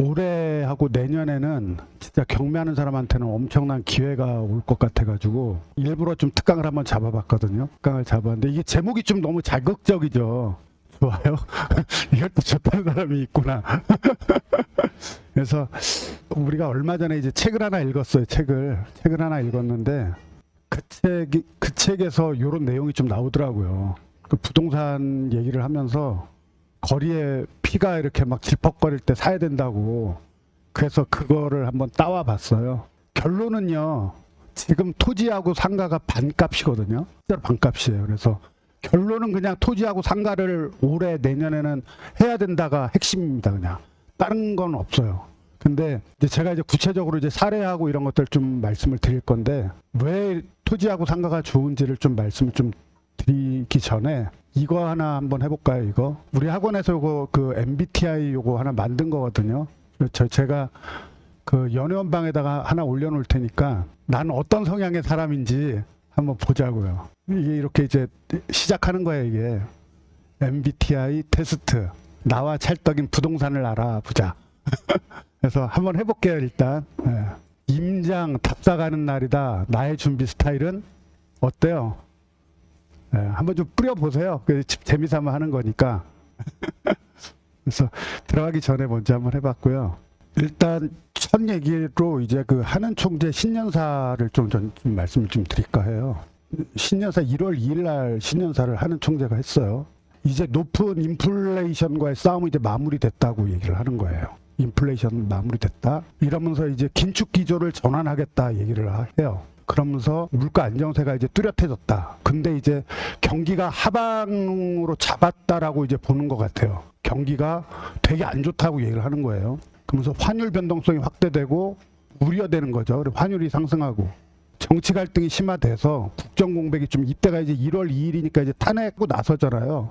올해하고 내년에는 진짜 경매하는 사람한테는 엄청난 기회가 올 것 같아가지고 일부러 좀 특강을 한번 잡아봤거든요. 특강을 잡았는데 이게 제목이 좀 너무 자극적이죠. 좋아요? 이것도 좋다는 사람이 있구나. 그래서 우리가 얼마 전에 이제 책을 하나 읽었어요. 책을 하나 읽었는데 그 책에서 이런 내용이 좀 나오더라고요. 그 부동산 얘기를 하면서 거리에 피가 이렇게 막 질퍽거릴 때 사야 된다고. 그래서 그거를 한번 따와 봤어요. 결론은요, 지금 토지하고 상가가 반값이거든요. 진짜로 반값이에요. 그래서 결론은 그냥 토지하고 상가를 올해 내년에는 해야 된다가 핵심입니다. 그냥 다른 건 없어요. 근데 이제 제가 이제 구체적으로 이제 사례하고 이런 것들 좀 말씀을 드릴 건데, 왜 토지하고 상가가 좋은지를 좀 말씀을 좀 드리기 전에 이거 하나 한번 해볼까요? 이거 우리 학원에서 요거 그 MBTI 요거 하나 만든 거거든요. 제가 그 연애원방에다가 하나 올려놓을 테니까 나는 어떤 성향의 사람인지 한번 보자고요. 이게 이렇게 이제 시작하는 거예요. 이게 MBTI 테스트. 나와 찰떡인 부동산을 알아보자. 그래서 한번 해볼게요. 일단 임장 답사가는 날이다. 나의 준비 스타일은 어때요? 한번 좀 뿌려보세요. 재미삼아 하는 거니까. 그래서 들어가기 전에 먼저 한번 해봤고요. 일단 첫 얘기로 이제 그 한은 총재 신년사를 좀 말씀을 좀 드릴까 해요. 신년사 1월 2일 날 신년사를 한은 총재가 했어요. 이제 높은 인플레이션과의 싸움이 이제 마무리됐다고 얘기를 하는 거예요. 인플레이션 마무리됐다. 이러면서 이제 긴축 기조를 전환하겠다 얘기를 해요. 그러면서 물가 안정세가 이제 뚜렷해졌다. 근데 이제 경기가 하방으로 잡았다라고 이제 보는 것 같아요. 경기가 되게 안 좋다고 얘기를 하는 거예요. 그러면서 환율 변동성이 확대되고 우려되는 거죠. 그리고 환율이 상승하고 정치 갈등이 심화돼서 국정 공백이 좀 이때가 이제 1월 2일이니까 이제 탄핵하고 나서잖아요.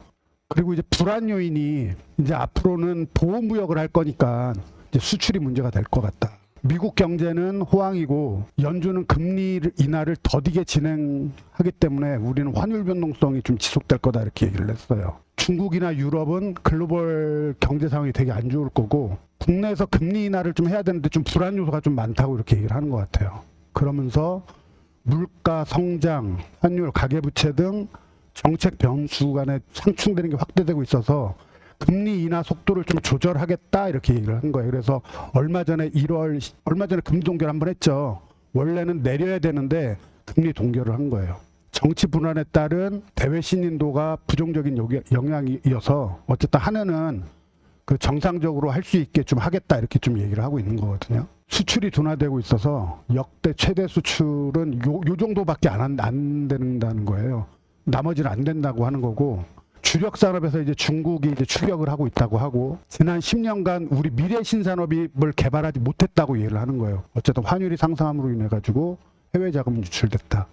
그리고 이제 불안 요인이 이제 앞으로는 보호무역을 할 거니까 이제 수출이 문제가 될 것 같다. 미국 경제는 호황이고 연준은 금리 인하를 더디게 진행하기 때문에 우리는 환율 변동성이 좀 지속될 거다 이렇게 얘기를 했어요. 중국이나 유럽은 글로벌 경제 상황이 되게 안 좋을 거고 국내에서 금리 인하를 좀 해야 되는데 좀 불안 요소가 좀 많다고 이렇게 얘기를 하는 것 같아요. 그러면서 물가, 성장, 환율, 가계부채 등 정책 변수 간에 상충되는 게 확대되고 있어서 금리 인하 속도를 좀 조절하겠다 이렇게 얘기를 한 거예요. 그래서 얼마 전에 금리 동결 한번 했죠. 원래는 내려야 되는데 금리 동결을 한 거예요. 정치 불안에 따른 대외 신인도가 부정적인 영향이어서 어쨌든 하나는 그 정상적으로 할 수 있게 좀 하겠다 이렇게 좀 얘기를 하고 있는 거거든요. 수출이 둔화되고 있어서 역대 최대 수출은 요 정도밖에 안 된다는 거예요. 나머지는 안 된다고 하는 거고, 주력 산업에서 이제 중국이 이제 추격을 하고 있다고 하고, 지난 10년간 우리 미래 신산업을 개발하지 못했다고 얘기를 하는 거예요. 어쨌든 환율이 상승함으로 인해 가지고 해외 자금 유출됐다.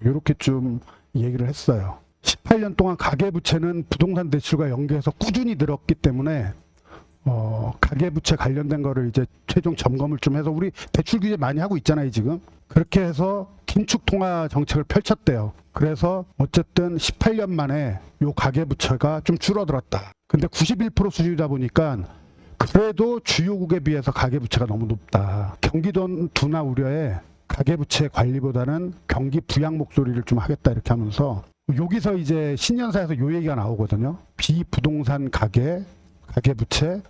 이렇게 좀 얘기를 했어요. 18년 동안 가계부채는 부동산 대출과 연계해서 꾸준히 늘었기 때문에 가계부채 관련된 거를 이제 최종 점검을 좀 해서 우리 대출 규제 많이 하고 있잖아요, 지금. 그렇게 해서 긴축 통화 정책을 펼쳤대요. 그래서 어쨌든 18년 만에 요 가계부채가 좀 줄어들었다. 근데 91% 수준이다 보니까 그래도 주요국에 비해서 가계부채가 너무 높다. 경기 둔화 우려에 가계부채 관리보다는 경기 부양 목소리를 좀 하겠다 이렇게 하면서 여기서 이제 신년사에서 요 얘기가 나오거든요. 비부동산 가계부채,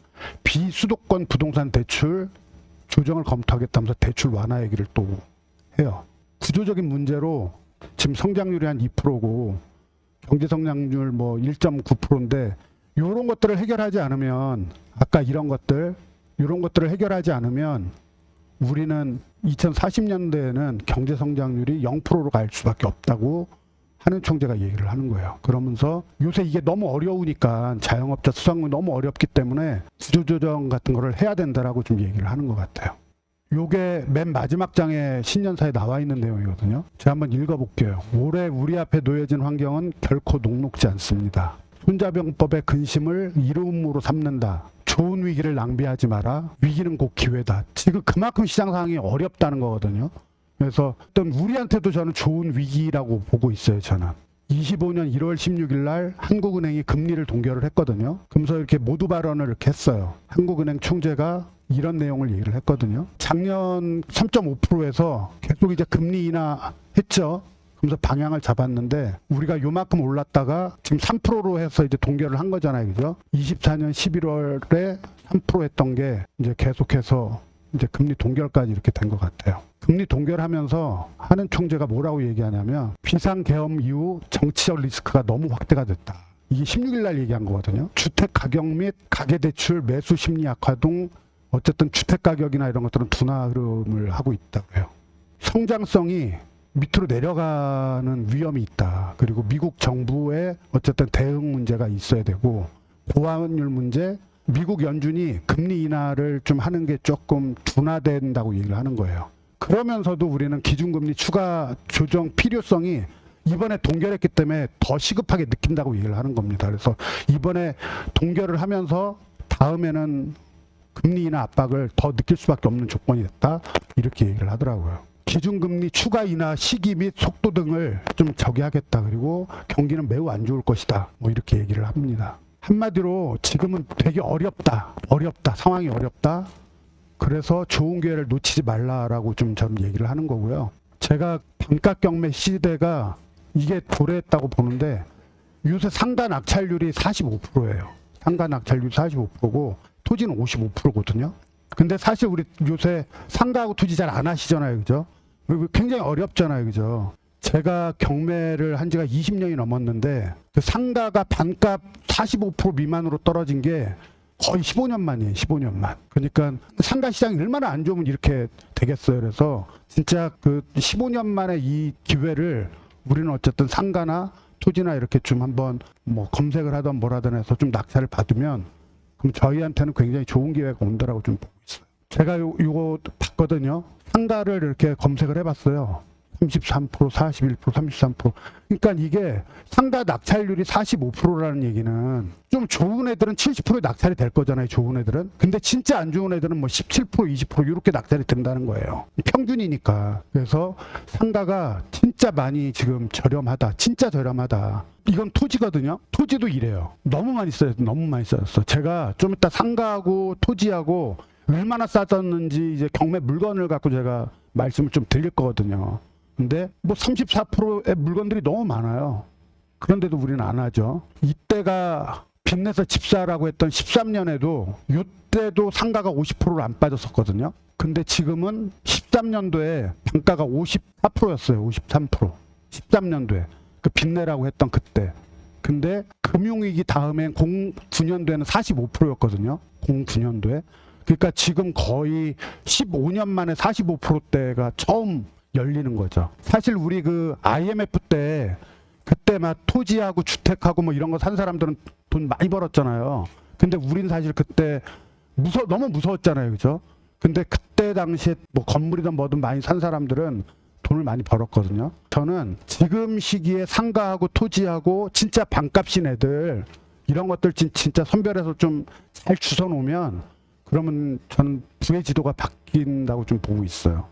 비수도권 부동산 대출 조정을 검토하겠다면서 대출 완화 얘기를 또 해요. 구조적인 문제로 지금 성장률이 한 2%고 경제 성장률 뭐 1.9%인데 이런 것들을 해결하지 않으면 아까 이런 것들을 해결하지 않으면 우리는 2040년대에는 경제 성장률이 0%로 갈 수밖에 없다고 한은 총재가 얘기를 하는 거예요. 그러면서 요새 이게 너무 어려우니까 자영업자 수상률이 너무 어렵기 때문에 구조조정 같은 거를 해야 된다라고 좀 얘기를 하는 것 같아요. 요게 맨 마지막 장에 신년사에 나와 있는 내용이거든요. 제가 한번 읽어볼게요. 올해 우리 앞에 놓여진 환경은 결코 녹록지 않습니다. 손자병법의 근심을 이로움으로 삼는다. 좋은 위기를 낭비하지 마라. 위기는 곧 기회다. 지금 그만큼 시장 상황이 어렵다는 거거든요. 그래서 어떤 우리한테도 저는 좋은 위기라고 보고 있어요. 저는 25년 1월 16일 날 한국은행이 금리를 동결을 했거든요. 그러면서 이렇게 모두 발언을 이렇게 했어요. 한국은행 총재가 이런 내용을 얘기를 했거든요. 작년 3.5%에서 계속 이제 금리 인하했죠. 그래서 방향을 잡았는데 우리가 요만큼 올랐다가 지금 3%로 해서 이제 동결을 한 거잖아요. 그죠? 24년 11월에 3% 했던 게 이제 계속해서 이제 금리 동결까지 이렇게 된 것 같아요. 금리 동결하면서 하는 총재가 뭐라고 얘기하냐면 비상계엄 이후 정치적 리스크가 너무 확대가 됐다. 이게 16일 날 얘기한 거거든요. 주택 가격 및 가계대출 매수 심리 악화 등 어쨌든 주택 가격이나 이런 것들은 둔화 흐름을 하고 있다고요. 성장성이 밑으로 내려가는 위험이 있다. 그리고 미국 정부의 어쨌든 대응 문제가 있어야 되고 고환율 문제, 미국 연준이 금리 인하를 좀 하는 게 조금 둔화된다고 얘기를 하는 거예요. 그러면서도 우리는 기준금리 추가 조정 필요성이 이번에 동결했기 때문에 더 시급하게 느낀다고 얘기를 하는 겁니다. 그래서 이번에 동결을 하면서 다음에는 금리 인하 압박을 더 느낄 수밖에 없는 조건이 됐다. 이렇게 얘기를 하더라고요. 기준금리 추가 인하 시기 및 속도 등을 좀 저기하겠다. 그리고 경기는 매우 안 좋을 것이다. 뭐 이렇게 얘기를 합니다. 한마디로 지금은 되게 어렵다. 상황이 어렵다. 그래서 좋은 기회를 놓치지 말라라고 좀 저는 얘기를 하는 거고요. 제가 반값 경매 시대가 이게 도래했다고 보는데 요새 상가 낙찰률이 45%예요. 상가 낙찰률이 45%고 토지는 55%거든요. 근데 사실 우리 요새 상가하고 토지 잘 안 하시잖아요. 그죠? 굉장히 어렵잖아요. 그죠? 제가 경매를 한 지가 20년이 넘었는데 그 상가가 반값 45% 미만으로 떨어진 게 거의 15년 만이에요. 15년 만. 그러니까 상가 시장이 얼마나 안 좋으면 이렇게 되겠어요. 그래서 진짜 그 15년 만에 이 기회를 우리는 어쨌든 상가나 토지나 이렇게 좀 한번 뭐 검색을 하던 뭐라든 해서 좀 낙찰을 받으면 그럼 저희한테는 굉장히 좋은 기회가 온다라고 좀 보고 있어요. 제가 요거 봤거든요. 상가를 이렇게 검색을 해봤어요. 33%, 41%, 33%. 그러니까 이게 상가 낙찰률이 45%라는 얘기는 좀 좋은 애들은 70%에 낙찰이 될 거잖아요. 좋은 애들은. 근데 진짜 안 좋은 애들은 뭐 17%, 20% 이렇게 낙찰이 된다는 거예요. 평균이니까. 그래서 상가가 진짜 많이 지금 저렴하다. 진짜 저렴하다. 이건 토지거든요. 토지도 이래요. 너무 많이 써요. 너무 많이 써졌어. 제가 좀 이따 상가하고 토지하고 얼마나 싸졌는지 이제 경매 물건을 갖고 제가 말씀을 좀 드릴 거거든요. 근데 뭐 34%의 물건들이 너무 많아요. 그런데도 우리는 안 하죠. 이때가 빚내서 집사라고 했던 13년에도 이때도 상가가 50%를 안 빠졌었거든요. 근데 지금은 13년도에 단가가 54%였어요. 53%. 13년도에. 그 빚내라고 했던 그때. 근데 금융위기 다음엔 09년도에는 45%였거든요. 09년도에. 그러니까 지금 거의 15년 만에 45%대가 처음 열리는 거죠. 사실 우리 그 IMF 때 그때 막 토지하고 주택하고 뭐 이런 거 산 사람들은 돈 많이 벌었잖아요. 근데 우린 사실 그때 너무 무서웠잖아요. 그죠? 근데 그때 당시에 뭐 건물이든 뭐든 많이 산 사람들은 돈을 많이 벌었거든요. 저는 지금 시기에 상가하고 토지하고 진짜 반값인 애들 이런 것들 진짜 선별해서 좀 잘 주워 놓으면 그러면 저는 부의 지도가 바뀐다고 좀 보고 있어요.